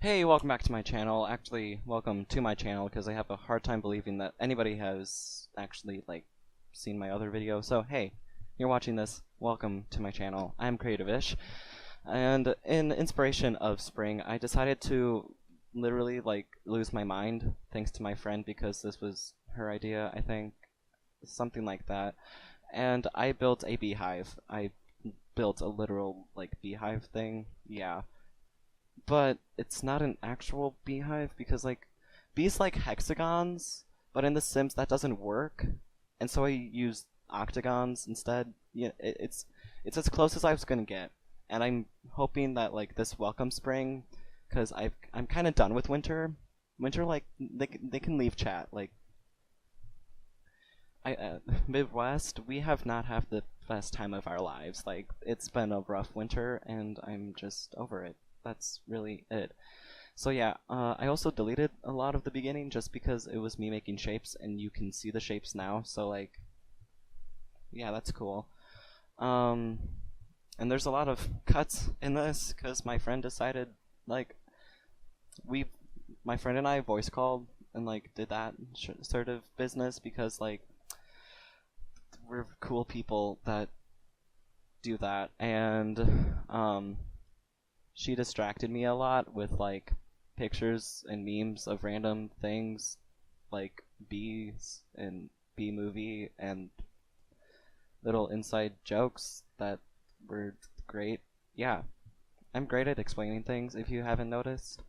Hey, welcome back to my channel. Actually, welcome to my channel because I have a hard time believing that anybody has actually, seen my other video. So, hey, you're watching this. Welcome to my channel. I'm Creative-ish. And in inspiration of spring, I decided to literally, lose my mind thanks to my friend because this was her idea, I think. Something like that. And I built a beehive. I built a literal, beehive thing. Yeah. But it's not an actual beehive because bees like hexagons, but in The Sims that doesn't work, and so I used octagons instead. Yeah, it's as close as I was gonna get, and I'm hoping that this welcome spring, because I'm kind of done with winter. Winter they can leave chat Midwest, we have not had the best time of our lives. It's been a rough winter, and I'm just over it. That's really it. So yeah, I also deleted a lot of the beginning just because it was me making shapes, and you can see the shapes now, so yeah, that's cool. And there's a lot of cuts in this, because my friend decided, we, my friend and I voice called, and did that sort of business, because we're cool people that do that, and she distracted me a lot with pictures and memes of random things like bees and bee movie and little inside jokes that were great. Yeah, I'm great at explaining things if you haven't noticed.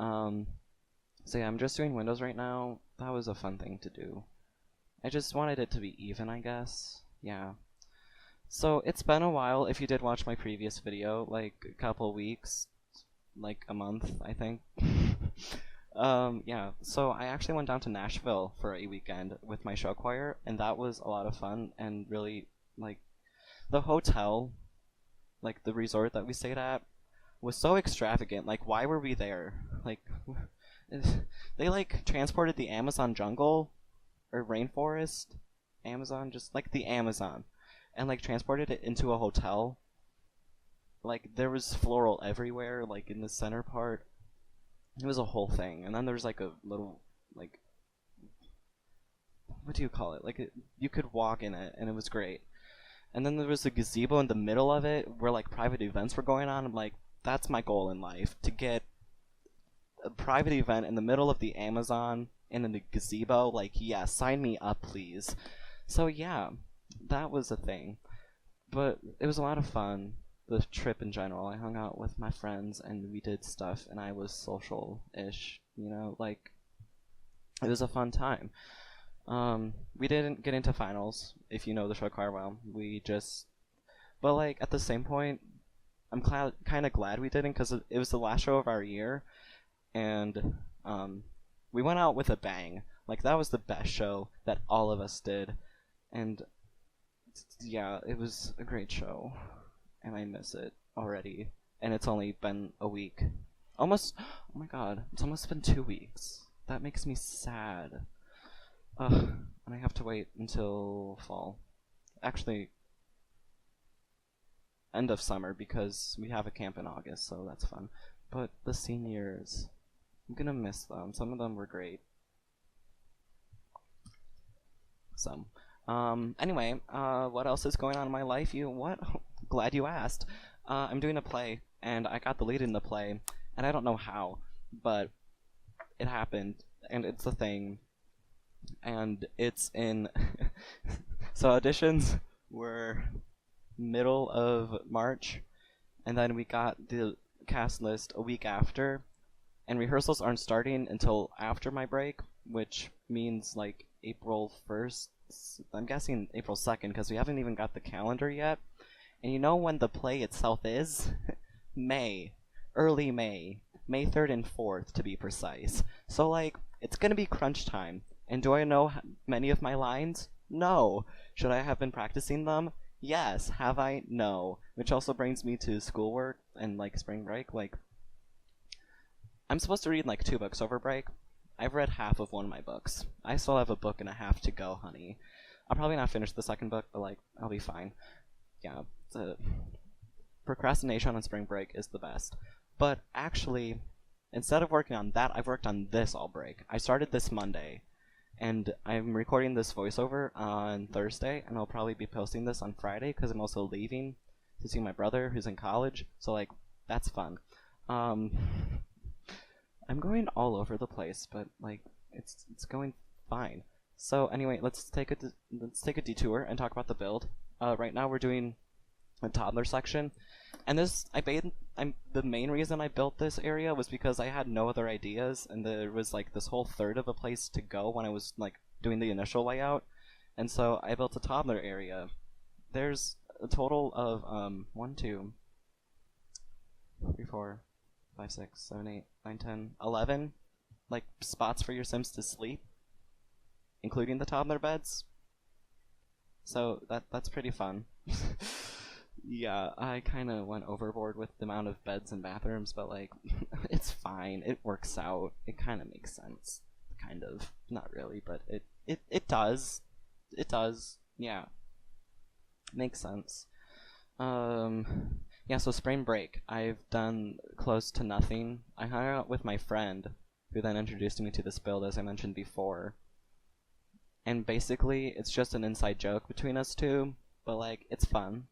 So yeah, I'm just doing windows right now. That was a fun thing to do. I just wanted it to be even, I guess. Yeah. So it's been a while if you did watch my previous video, a couple weeks, a month, I think. Yeah, so I actually went down to Nashville for a weekend with my show choir, and that was a lot of fun, and really, the hotel, the resort that we stayed at, was so extravagant. Why were we there? They, transported the Amazon jungle, or rainforest, Amazon, just, the Amazon, and transported it into a hotel. There was floral everywhere, in the center part. It was a whole thing. And then there was a little, what do you call it? You could walk in it, and it was great. And then there was a gazebo in the middle of it where private events were going on. I'm that's my goal in life, to get a private event in the middle of the Amazon in a gazebo. Yeah, sign me up, please. So yeah, that was a thing. But it was a lot of fun, the trip in general. I hung out with my friends, and we did stuff, and I was social-ish, it was a fun time. We didn't get into finals, if you know the show choir well. We just, but at the same point, I'm kind of glad we didn't, because it was the last show of our year, and we went out with a bang. That was the best show that all of us did, and yeah, it was a great show, and I miss it already, and it's only been a week. Almost, oh my god, it's almost been 2 weeks. That makes me sad. Ugh, and I have to wait until fall. Actually, end of summer, because we have a camp in August, so that's fun. But the seniors, I'm gonna miss them. Some of them were great. Some. Anyway, what else is going on in my life? What? Glad you asked. I'm doing a play, and I got the lead in the play, and I don't know how, but it happened, and it's a thing, and it's in... So auditions were middle of March, and then we got the cast list a week after, and rehearsals aren't starting until after my break, which means April 1st. I'm guessing April 2nd, because we haven't even got the calendar yet. And you know when the play itself is? May. Early May. May 3rd and 4th, to be precise. So, it's gonna be crunch time. And do I know many of my lines? No. Should I have been practicing them? Yes. Have I? No. Which also brings me to schoolwork and, spring break. I'm supposed to read, 2 books over break. I've read half of one of my books. I still have a book and a half to go, honey. I'll probably not finish the second book, but, I'll be fine. Yeah, procrastination on spring break is the best. But actually, instead of working on that, I've worked on this all break. I started this Monday, and I'm recording this voiceover on Thursday, and I'll probably be posting this on Friday because I'm also leaving to see my brother who's in college. So like, that's fun. I'm going all over the place, but like, it's going fine. So anyway, let's take a detour and talk about the build. Right now we're doing a toddler section, and the main reason I built this area was because I had no other ideas, and there was like this whole third of a place to go when I was like doing the initial layout, and so I built a toddler area. There's a total of 1, 2, 3, 4, 5, 6, 7, 8, 9, 10, 11 like spots for your Sims to sleep, including the toddler beds. So that's pretty fun. Yeah, I kind of went overboard with the amount of beds and bathrooms, but like, it's fine. It works out. It kind of makes sense. Kind of. Not really, but it does. It does. Yeah. Makes sense. Yeah, so spring break. I've done close to nothing. I hung out with my friend, who then introduced me to this build, as I mentioned before. And basically, it's just an inside joke between us two, but like, it's fun.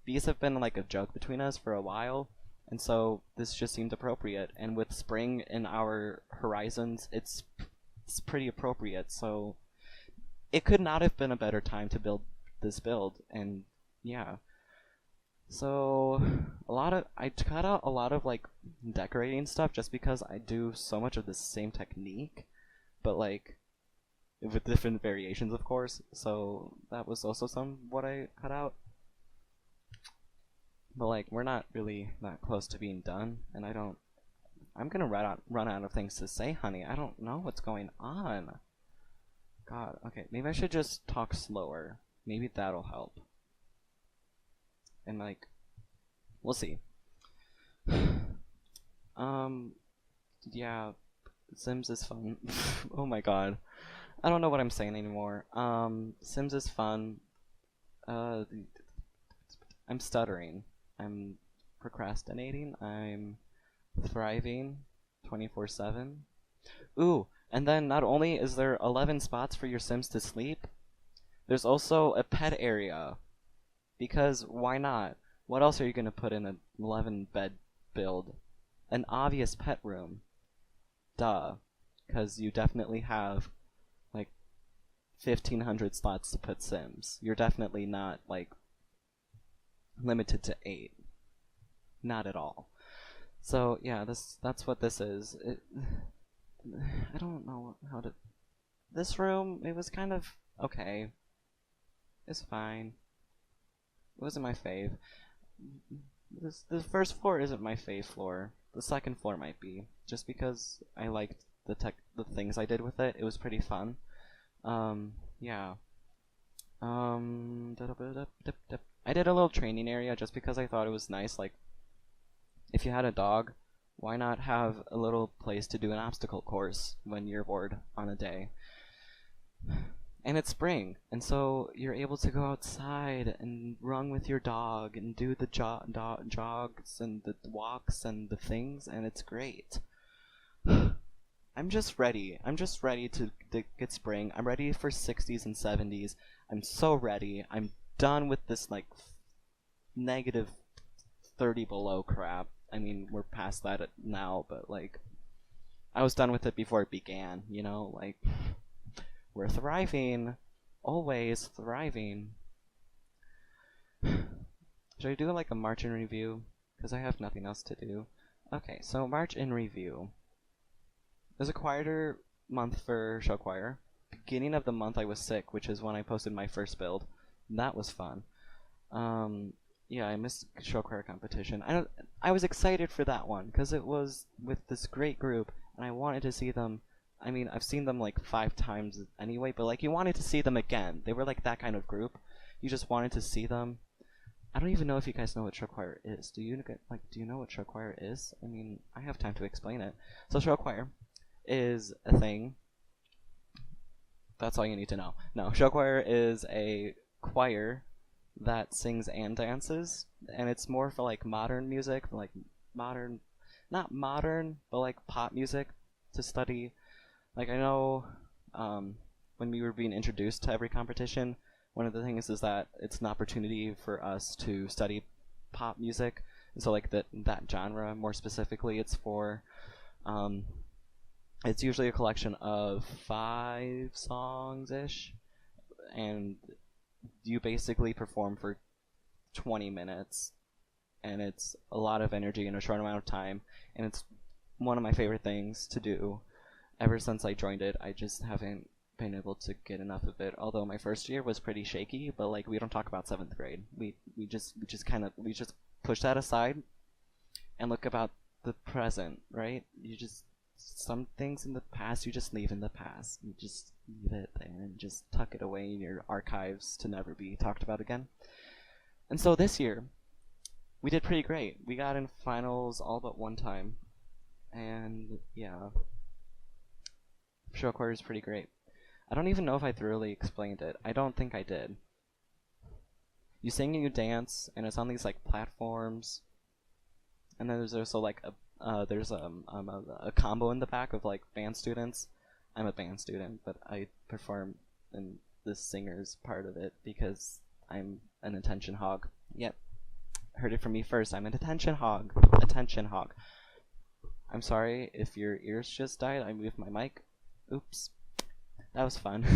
These have been like a joke between us for a while, and so this just seemed appropriate. And with spring in our horizons, it's pretty appropriate. So it could not have been a better time to build this build. And yeah, so I cut out a lot of like decorating stuff just because I do so much of the same technique, but like with different variations, of course. So that was also what I cut out. But like, we're not really that close to being done, and I'm gonna run out of things to say, honey. I don't know what's going on. God, okay, maybe I should just talk slower. Maybe that'll help. And like, we'll see. Yeah, Sims is fun. Oh my god. I don't know what I'm saying anymore. Sims is fun. I'm stuttering. I'm procrastinating. I'm thriving 24/7. Ooh, and then not only is there 11 spots for your Sims to sleep, there's also a pet area. Because why not? What else are you going to put in an 11 bed build? An obvious pet room. Duh. Because you definitely have like 1,500 slots to put Sims. You're definitely not like limited to 8. Not at all. So yeah, that's what this is. I don't know how to. This room, it was kind of okay. It's fine. It wasn't my fave. The first floor isn't my fave floor. The second floor might be, just because I liked the things I did with it. It was pretty fun. Yeah. I did a little training area just because I thought it was nice. Like, if you had a dog, why not have a little place to do an obstacle course when you're bored on a day? And it's spring, and so you're able to go outside and run with your dog and do the jogs and the walks and the things, and it's great. I'm just ready. I'm just ready to get spring. I'm ready for 60s and 70s. I'm so ready. I'm done with this like negative 30 below crap. I mean, we're past that now, but like, I was done with it before it began, you know? Like, we're thriving. Always thriving. Should I do like a March in review? Because I have nothing else to do. Okay, so March in review. It was a quieter month for show choir. Beginning of the month I was sick, which is when I posted my first build. And that was fun. Yeah, I missed show choir competition. I was excited for that one because it was with this great group, and I wanted to see them. I mean, I've seen them like 5 times anyway, but like, you wanted to see them again. They were like that kind of group. You just wanted to see them. I don't even know if you guys know what show choir is. Do you know what show choir is? I mean, I have time to explain it. So show choir is a thing. That's all you need to know. No, show choir is a choir that sings and dances, and it's more for like modern music, like modern not modern, but like pop music to study. Like I know when we were being introduced to every competition, one of the things is that it's an opportunity for us to study pop music. And so like that genre more specifically, it's usually a collection of 5 songs-ish, and you basically perform for 20 minutes, and it's a lot of energy in a short amount of time, and it's one of my favorite things to do. Ever since I joined it, I just haven't been able to get enough of it. Although my first year was pretty shaky, but like we don't talk about 7th grade. We just push that aside and look about the present, right? Some things in the past you just leave in the past. You just leave it there and just tuck it away in your archives to never be talked about again. And so this year, we did pretty great. We got in finals all but one time. And yeah, show quarter is pretty great. I don't even know if I thoroughly explained it. I don't think I did. You sing and you dance, and it's on these like platforms. And then there's also like a combo in the back of like band students. I'm a band student, but I perform in the singers part of it because I'm an attention hog. Yep, heard it from me first. I'm an attention hog. Attention hog. I'm sorry if your ears just died. I moved my mic. Oops. That was fun.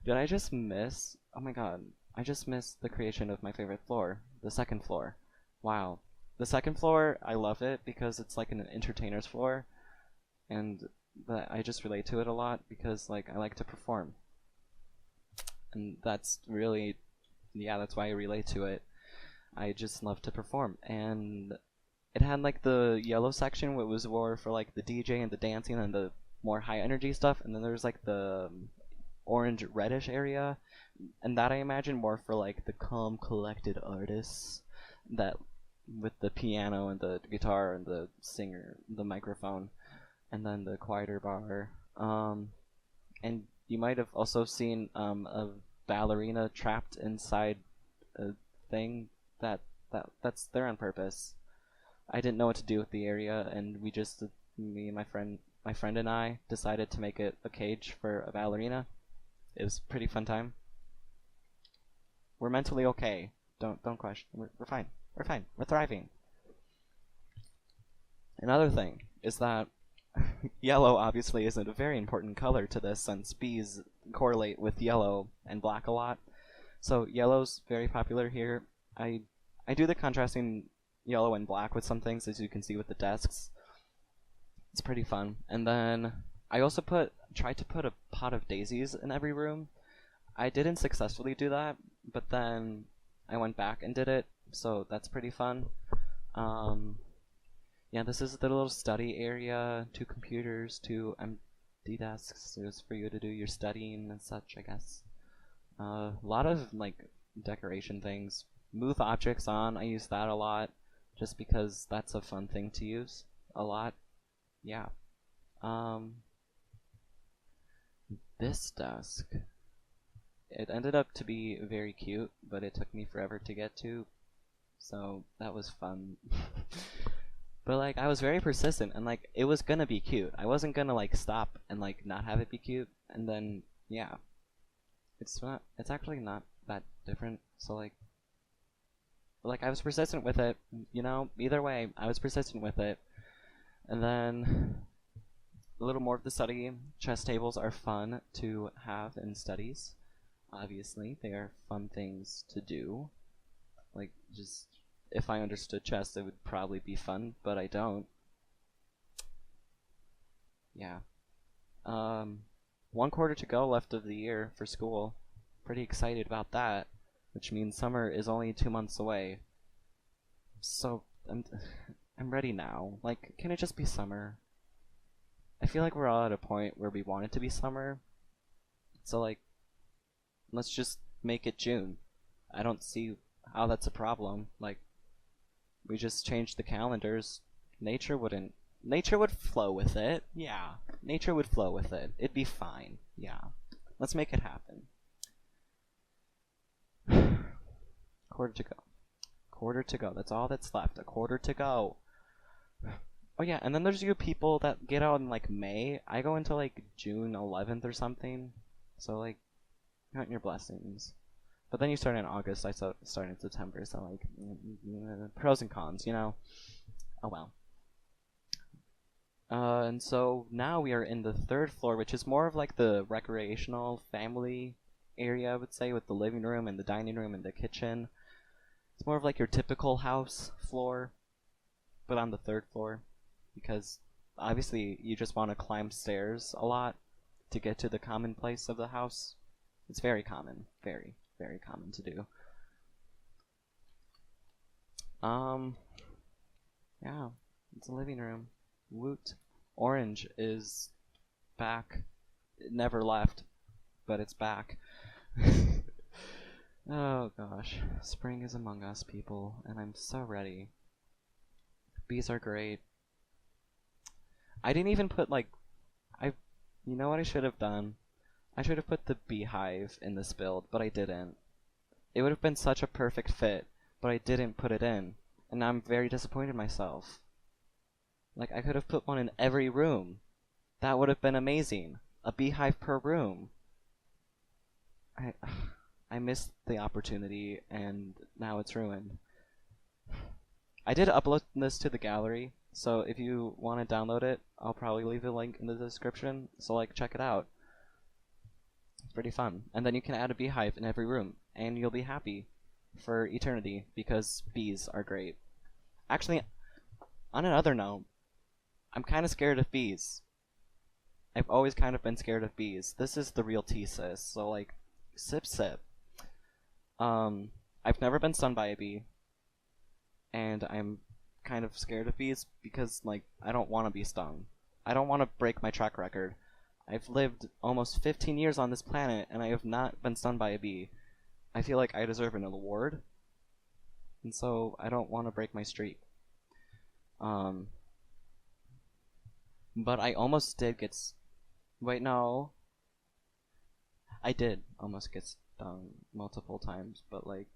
Did I just miss? Oh my god. I just missed the creation of my favorite floor. The second floor. Wow. The second floor, I love it because it's like an entertainer's floor. And I just relate to it a lot because like I like to perform. And that's really, yeah, that's why I relate to it. I just love to perform. And it had like the yellow section, which was more for like the DJ and the dancing and the more high energy stuff. And then there's like the orange reddish area. And that I imagine more for like the calm collected artists that with the piano and the guitar and the singer, the microphone, and then the quieter bar. And you might have also seen a ballerina trapped inside a thing that's there on purpose. I didn't know what to do with the area, and me and my friend and I decided to make it a cage for a ballerina. It was a pretty fun time. We're mentally okay. Don't question. We're fine. We're fine. We're thriving. Another thing is that yellow obviously isn't a very important color to this since bees correlate with yellow and black a lot. So yellow's very popular here. I do the contrasting yellow and black with some things, as you can see with the desks. It's pretty fun. And then I also tried to put a pot of daisies in every room. I didn't successfully do that, but then I went back and did it, so that's pretty fun. Yeah, this is the little study area, 2 computers, 2 empty desks. It's for you to do your studying and such, I guess. A lot of like decoration things. Move objects on, I use that a lot, just because that's a fun thing to use a lot. Yeah. This desk, it ended up to be very cute, but it took me forever to get to, so that was fun. But like I was very persistent, and like it was gonna be cute. I wasn't gonna like stop and like not have it be cute. And then yeah, it's actually not that different. So like I was persistent with it, you know. Either way, I was persistent with it. And then a little more of the study. Chess tables are fun to have in studies. Obviously, they are fun things to do. Like just if I understood chess, it would probably be fun, but I don't. Yeah. 1 quarter to go left of the year for school. Pretty excited about that, which means summer is only 2 months away. So I'm ready now. Like, can it just be summer? I feel like we're all at a point where we want it to be summer. So like, let's just make it June. I don't see how that's a problem. Like, we just changed the calendars. Nature would flow with it. Yeah. Nature would flow with it. It'd be fine. Yeah. Let's make it happen. Quarter to go. Quarter to go. That's all that's left. A quarter to go. Oh yeah, and then there's you people that get out in like May. I go into like June 11th or something. So like, count your blessings. But then you start in August. I start in September. So like, pros and cons, you know. Oh well. And so now we are in the third floor, which is more of like the recreational family area, I would say, with the living room and the dining room and the kitchen. It's more of like your typical house floor, but on the third floor, because obviously you just want to climb stairs a lot to get to the common place of the house. It's very common, very, very common to do. Yeah, it's a living room. Woot. Orange is back. It never left, but it's back. Oh gosh, spring is among us, people, and I'm so ready. Bees are great. I didn't even put like, you know what I should have done? I should have put the beehive in this build, but I didn't. It would have been such a perfect fit, but I didn't put it in, and I'm very disappointed in myself. Like, I could have put one in every room. That would have been amazing. A beehive per room. I missed the opportunity, and now it's ruined. I did upload this to the gallery, so if you want to download it, I'll probably leave a link in the description, so like, check it out. It's pretty fun. And then you can add a beehive in every room, and you'll be happy for eternity, because bees are great. Actually, on another note, I'm kind of scared of bees. I've always kind of been scared of bees. This is the real thesis, so like, sip sip. I've never been stung by a bee, and I'm kind of scared of bees because, like, I don't want to be stung. I don't want to break my track record. I've lived almost 15 years on this planet, and I have not been stung by a bee. I feel like I deserve an award, and so I don't want to break my streak. But I almost did get wait, no. I did almost get stung multiple times, but like,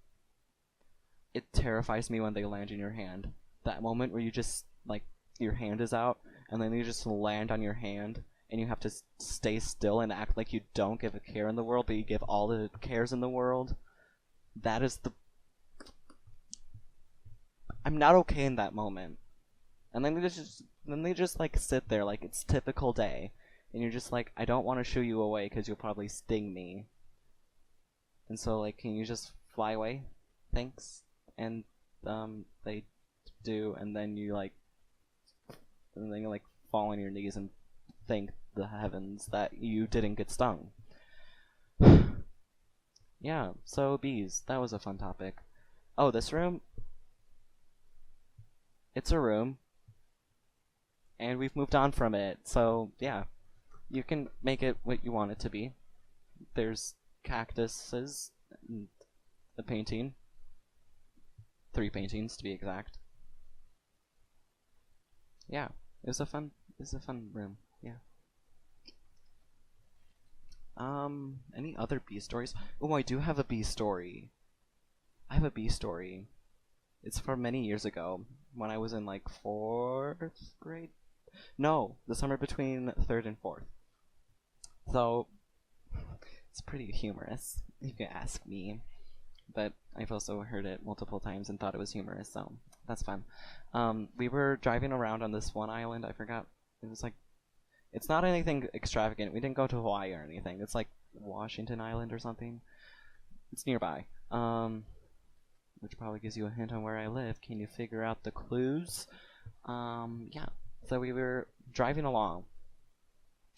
it terrifies me when they land in your hand. That moment where you just, like, your hand is out, and then you just land on your hand, and you have to stay still and act like you don't give a care in the world, but you give all the cares in the world. That is the... I'm not okay in that moment. And then they just like sit there like it's typical day, and you're just like, I don't want to shoo you away because you'll probably sting me. And so like, can you just fly away? Thanks. And they do, and then you like fall on your knees and thank the heavens that you didn't get stung. Yeah, so bees, that was a fun topic. Oh, this room? It's a room. And we've moved on from it, so yeah. You can make it what you want it to be. There's cactuses, and a painting. 3 paintings to be exact. Yeah, it was a fun room. Yeah. Any other bee stories? Oh, I do have a bee story. I have a bee story. It's from many years ago, when I was in like 4th grade. No, the summer between 3rd and 4th. So it's pretty humorous, if you ask me. But I've also heard it multiple times and thought it was humorous, so that's fun. We were driving around on this one island. I forgot. It was like, it's not anything extravagant. We didn't go to Hawaii or anything. It's like Washington Island or something. It's nearby. Which probably gives you a hint on where I live. Can you figure out the clues? Yeah. So we were driving along,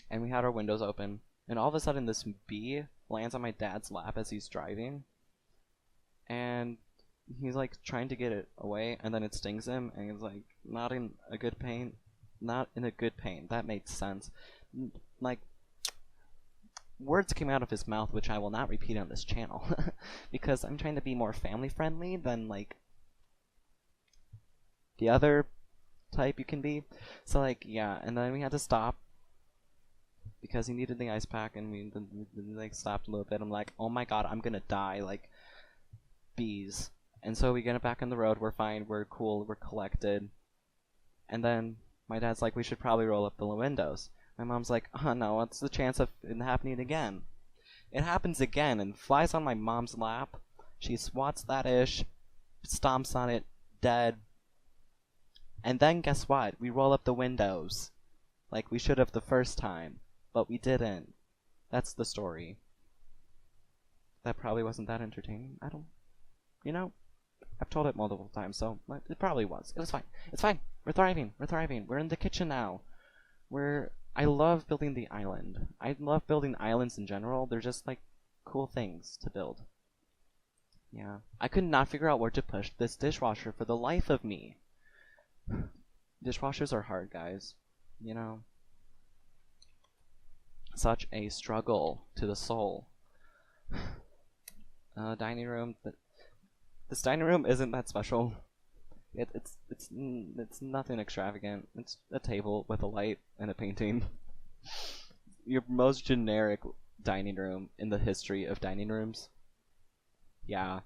and we had our windows open, and all of a sudden this bee lands on my dad's lap as he's driving, and he's like trying to get it away, and then it stings him, and he's like, not in a good pain. That made sense. Like, words came out of his mouth which I will not repeat on this channel because I'm trying to be more family friendly than like the other type you can be. So like, yeah, and then we had to stop because he needed the ice pack, and we like stopped a little bit. I'm like, oh my god, I'm gonna die, like, bees. And so we get it back on the road. We're fine, we're cool, we're collected, And then my dad's like, we should probably roll up the windows. My mom's like, oh no, what's the chance of it happening again? It happens again and flies on my mom's lap. She swats that ish, stomps on it, dead. And then guess what? We roll up the windows. Like we should have the first time. But we didn't. That's the story. That probably wasn't that entertaining. I don't... You know, I've told it multiple times, so it probably was. It was fine. It's fine. We're thriving. We're thriving. We're in the kitchen now. I love building the island. I love building islands in general. They're just, like, cool things to build. Yeah. I could not figure out where to push this dishwasher for the life of me. Dishwashers are hard, guys. You know? Such a struggle to the soul. Dining room. This dining room isn't that special. It's nothing extravagant. It's a table with a light and a painting. Your most generic dining room in the history of dining rooms. Yeah,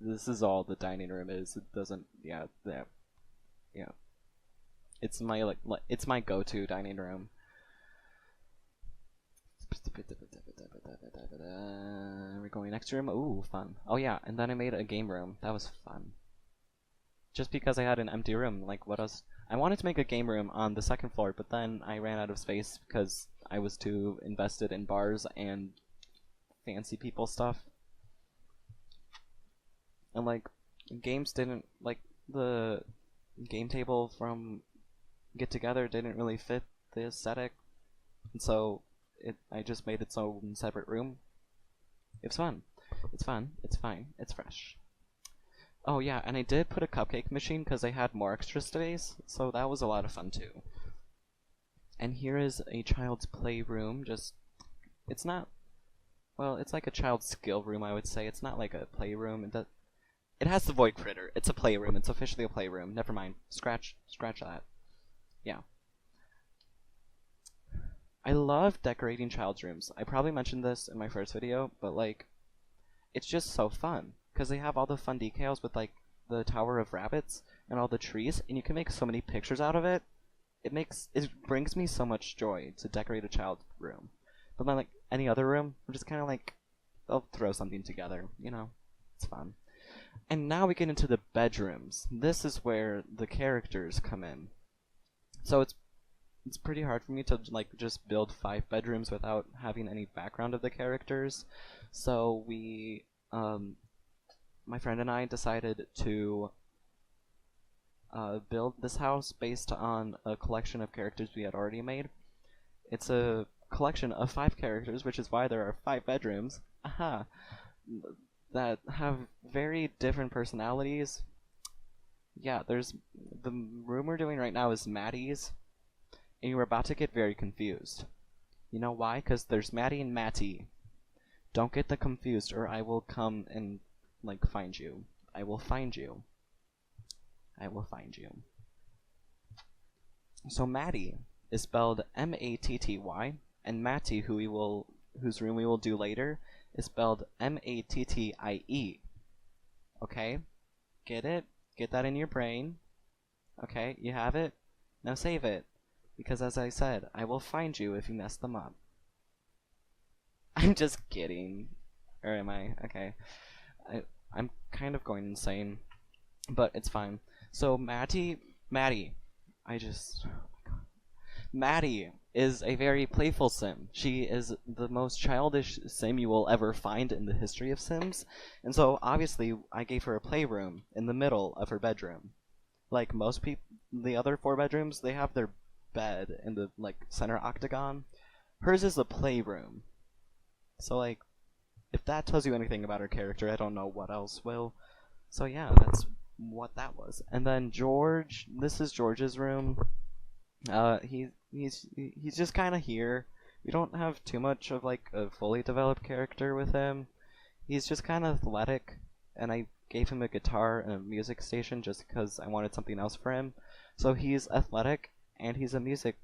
this is all the dining room is. It doesn't. Yeah. It's my it's my go-to dining room. We're going next room. Ooh, fun. Oh yeah, and then I made a game room. That was fun. Just because I had an empty room, like what else? I wanted to make a game room on the second floor, but then I ran out of space because I was too invested in bars and fancy people stuff. And like, games didn't, like, the game table from Get Together didn't really fit the aesthetic, and so I just made its own separate room. It's fun. It's fun. It's fine. It's fresh. Oh yeah, and I did put a cupcake machine because I had more extra space, so that was a lot of fun too. And here is a child's playroom. It's not, well, it's like a child's skill room, I would say. It's not like a playroom. It has the void critter. It's a playroom. It's officially a playroom. Never mind. Scratch that. Yeah. I love decorating child's rooms. I probably mentioned this in my first video, but like, it's just so fun. Because they have all the fun decals with like the Tower of Rabbits and all the trees, and you can make so many pictures out of it. It brings me so much joy to decorate a child's room. But then like any other room, I'm just kind of like, I'll throw something together, you know? It's fun. And now we get into the bedrooms. This is where the characters come in. So it's pretty hard for me to like just build 5 bedrooms without having any background of the characters. So we my friend and I decided to build this house based on a collection of characters we had already made. It's a collection of 5 characters, which is why there are 5 bedrooms. Aha! That have very different personalities. Yeah, there's the room we're doing right now is Maddie's, and you're about to get very confused. You know why? Because there's Maddie and Matty. Don't get them confused, or I will come and like find you. I will find you. I will find you. So Maddie is spelled M-A-T-T-Y, and Matty, whose room we will do later, is spelled M-A-T-T-I-E. Okay? Get it? Get that in your brain. Okay, you have it? Now save it. Because as I said, I will find you if you mess them up. I'm just kidding. Or am I? Okay. I'm kind of going insane. But it's fine. So Maddie, oh my god. Maddie is a very playful sim. She is the most childish sim you will ever find in the history of Sims. And so obviously I gave her a playroom in the middle of her bedroom. Like most people, the other 4 bedrooms, they have their bed in the like center octagon. Hers is a playroom. So like, if that tells you anything about her character, I don't know what else will. So yeah, that's what that was. And then George, this is George's room. He's just kind of here. We don't have too much of like a fully developed character with him. He's just kind of athletic, and I gave him a guitar and a music station just because I wanted something else for him. So he's athletic, and he's a music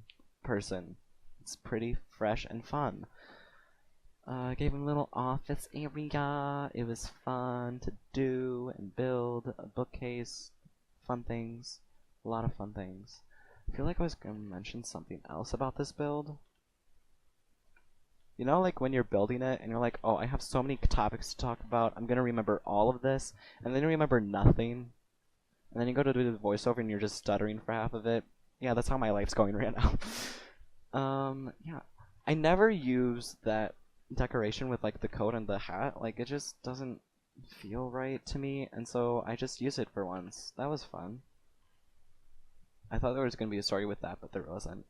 person. It's pretty fresh and fun. I gave him a little office area. It was fun to do and build a bookcase. Fun things. A lot of fun things. I feel like I was gonna mention something else about this build. You know, like when you're building it and you're like, oh, I have so many topics to talk about, I'm gonna remember all of this, and then you remember nothing, and then you go to do the voiceover and you're just stuttering for half of it. Yeah, that's how my life's going right now. Yeah. I never use that decoration with like the coat and the hat. Like, it just doesn't feel right to me, and so I just use it for once. That was fun. I thought there was gonna be a story with that, but there wasn't.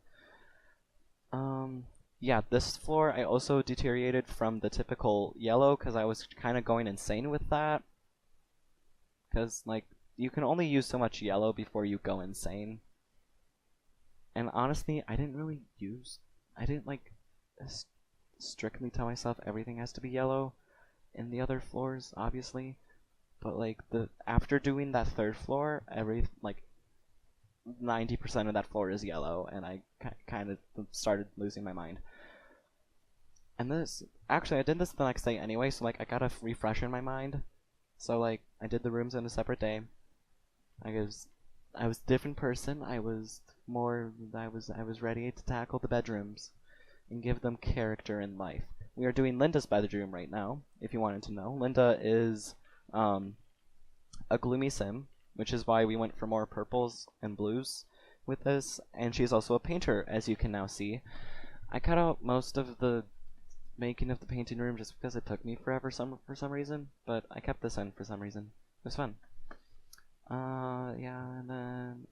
Yeah, this floor I also deteriorated from the typical yellow because I was kind of going insane with that. Because, like, you can only use so much yellow before you go insane. And honestly, I didn't, like, strictly tell myself everything has to be yellow in the other floors, obviously. But, like, after doing that third floor, 90% of that floor is yellow, and I kind of started losing my mind. And actually, I did this the next day anyway, so, like, I got a refresher in my mind. So, like, I did the rooms on a separate day. I was a different person. I was ready to tackle the bedrooms and give them character in life. We are doing Linda's bedroom right now, if you wanted to know. Linda is a gloomy sim, which is why we went for more purples and blues with this, and she's also a painter, as you can now see. I cut out most of the making of the painting room just because it took me forever for some reason, but I kept this in for some reason. It was fun. Yeah, and then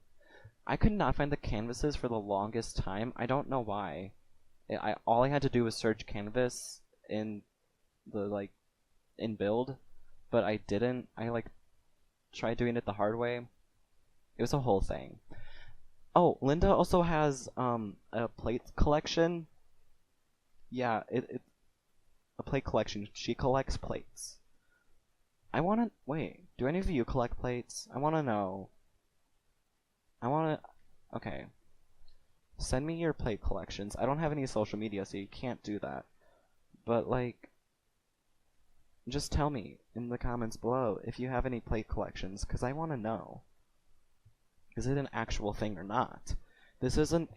I could not find the canvases for the longest time. I don't know why. All I had to do was search canvas in in build, but I didn't. I tried doing it the hard way. It was a whole thing. Oh, Linda also has a plate collection. Yeah, it's a plate collection. She collects plates. Wait, do any of you collect plates? I wanna know. Okay. Send me your plate collections. I don't have any social media, so you can't do that. But, like, just tell me in the comments below if you have any plate collections, because I want to know. Is it an actual thing or not? This isn't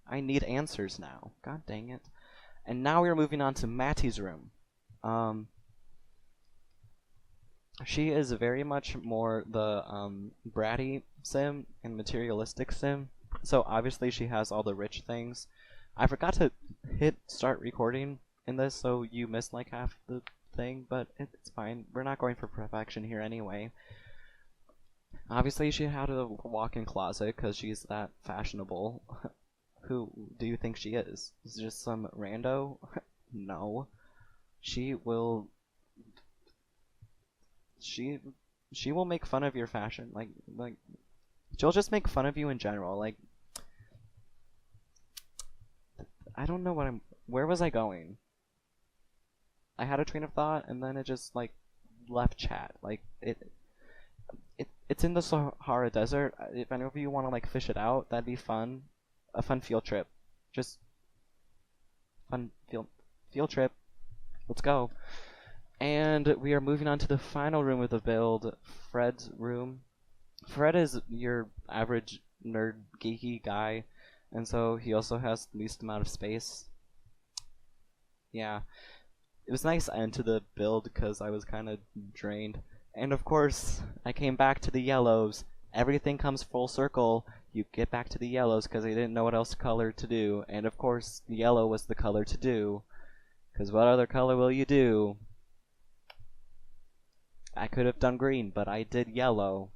I need answers now. God dang it. And now we're moving on to Mattie's room. She is very much more the bratty sim and materialistic sim. So obviously she has all the rich things. I forgot to hit start recording in this, so you missed like half the thing, but it's fine. We're not going for perfection here anyway. Obviously she had a walk-in closet because she's that fashionable. Who do you think she is? Is it just some rando? No. She will make fun of your fashion. Like she'll just make fun of you in general. Like, I don't know where was I going? I had a train of thought and then it just left chat. Like it's in the Sahara Desert. If any of you want to fish it out, that'd be fun. A fun field trip. Just fun field trip. Let's go. And we are moving on to the final room of the build, Fred's room. Fred is your average nerd geeky guy, and so he also has the least amount of space. Yeah. It was a nice end to the build because I was kind of drained. And of course, I came back to the yellows. Everything comes full circle. You get back to the yellows because I didn't know what else color to do. And of course, yellow was the color to do. Because what other color will you do? I could have done green, but I did yellow.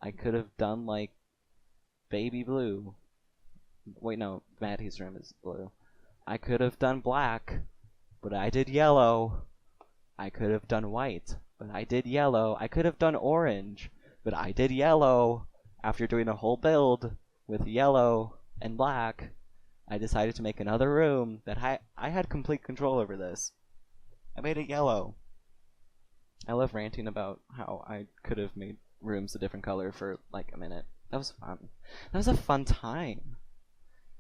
I could have done, baby blue. Wait, no, Maddie's room is blue. I could have done black, but I did yellow. I could have done white, but I did yellow. I could have done orange, but I did yellow. After doing a whole build with yellow and black, I decided to make another room that I had complete control over this. I made it yellow. I love ranting about how I could have made rooms a different color for a minute. That was fun. That was a fun time.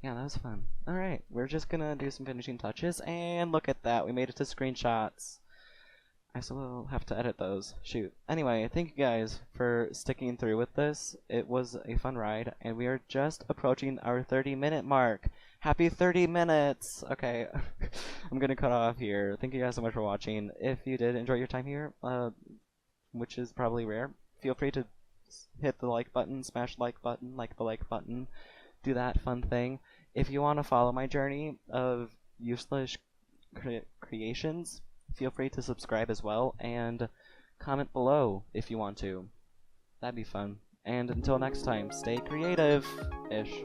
Yeah, that was fun. Alright, we're just gonna do some finishing touches, and look at that, we made it to screenshots. I still will have to edit those. Shoot. Anyway, thank you guys for sticking through with this. It was a fun ride, and we are just approaching our 30-minute mark. Happy 30 minutes! Okay, I'm gonna cut off here. Thank you guys so much for watching. If you did enjoy your time here, which is probably rare, feel free to hit the like button, smash like button, like the like button, do that fun thing. If you want to follow my journey of useless creations, feel free to subscribe as well, and comment below if you want to. That'd be fun. And until next time, stay creative-ish.